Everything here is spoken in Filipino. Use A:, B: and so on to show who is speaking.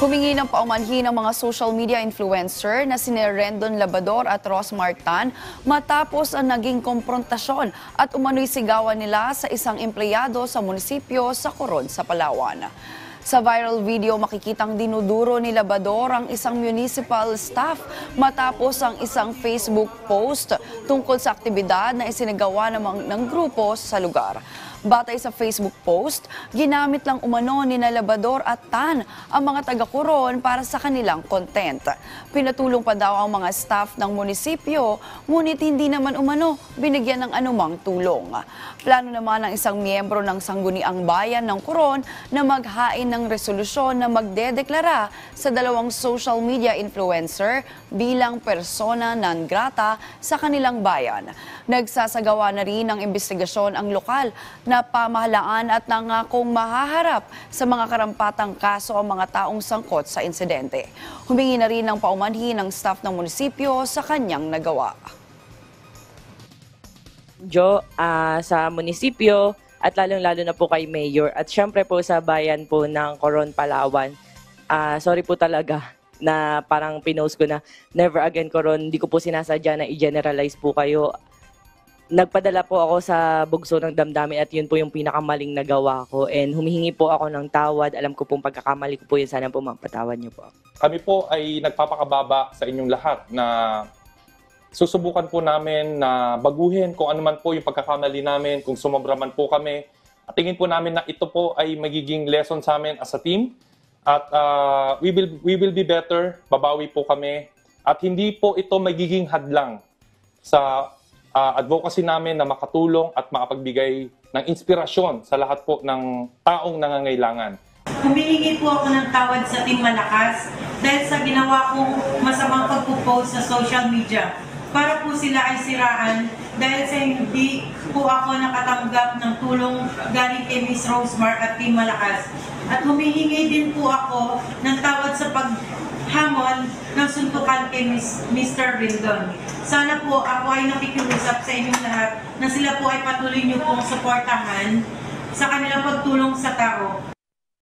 A: Humingi ng paumanhin ng mga social media influencer na sina Rendon Labador at Ross Martan matapos ang naging komprontasyon at umano'y sigawan nila sa isang empleyado sa munisipyo sa Coron sa Palawan. Sa viral video, makikitang dinuduro ni Labador ang isang municipal staff matapos ang isang Facebook post tungkol sa aktibidad na isinagawa ng grupo sa lugar. Batay sa Facebook post, ginamit lang umano ni Labador at Tan ang mga taga-Coron para sa kanilang content. Pinatulong pa daw ang mga staff ng munisipyo, ngunit hindi naman umano binigyan ng anumang tulong. Plano naman ng isang miyembro ng Sangguniang Bayan ng Coron na maghain ng resolusyon na magdedeklara sa dalawang social media influencer bilang persona non grata sa kanilang bayan. Nagsasagawa na rin ng investigasyon ang lokal na pamahalaan at nangakong mahaharap sa mga karampatang kaso ang mga taong sangkot sa insidente. Humingi na rin ng paumanhin ng staff ng munisipyo sa kanyang nagawa.
B: Sa munisipyo at lalong-lalo na po kay Mayor at syempre po sa bayan po ng Coron, Palawan. Sorry po talaga na parang pinost ko na never again Coron, hindi ko po sinasadya na i-generalize po kayo. Nagpadala po ako sa bugso ng damdamin at yun po yung pinakamaling nagawa ko and humihingi po ako ng tawad. Alam ko pong pagkakamali ko po yun, sana po mapatawad niyo po.
C: Kami po ay nagpapakababa sa inyong lahat na susubukan po namin na baguhin kung ano man po yung pagkakamali namin, kung sumobra man po kami. At tingin po namin na ito po ay magiging lesson sa amin as a team. At we will be better, babawi po kami. At hindi po ito magiging hadlang sa advocacy namin na makatulong at makapagbigay ng inspirasyon sa lahat po ng taong nangangailangan.
D: Humihingi po ako ng tawad sa Team Malakas dahil sa ginawa kong masamang pagpo-post sa social media para po sila ay siraan dahil sa hindi po ako nakatanggap ng tulong galing kay Miss Rosemar at Team Malakas. At humihingi din po ako ng tawad sa paghamon ng suntukan kay Mr. Rendon. Sana po ako ay nakikiusap sa inyong lahat na sila po ay patuloy niyo pong suportahan sa kanilang pagtulong sa tao.